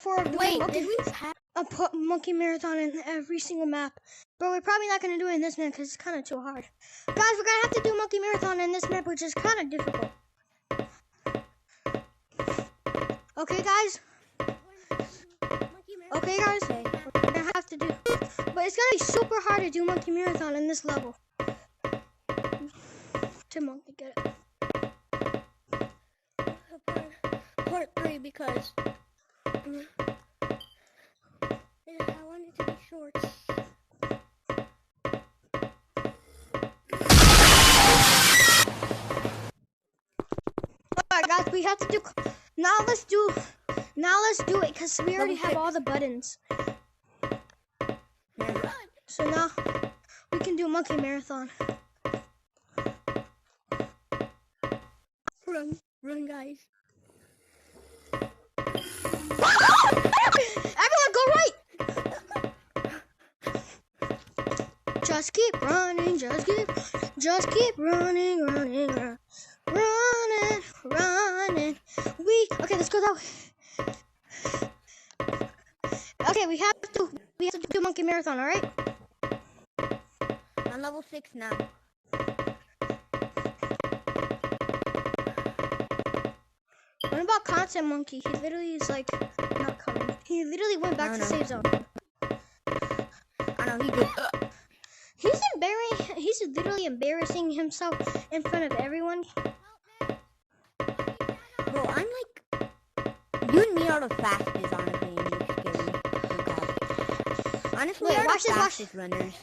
for doing a monkey marathon in every single map. But we're probably not going to do it in this map because it's kind of too hard. Guys, we're going to have to do monkey marathon in this map, which is kind of difficult. Okay, guys? Okay, guys? We're going to have to do... But it's going to be super hard to do monkey marathon in this level. To monkey, get it. Part 3 because I want it to be short. Alright guys, we have to do now let's do it because we already have all the buttons. So now we can do monkey marathon. Run guys. Everyone go right! Just keep running, just keep running. Okay, let's go that way. Okay, we have to do monkey marathon, alright? I'm level 6 now. What about Content Monkey? He literally is like not coming. He literally went back to the safe zone. I know he did. He's literally embarrassing himself in front of everyone. Bro, I'm like, you and me are the fastest, honestly, in this game. Honestly, Wait, we are watch the this, fastest runners.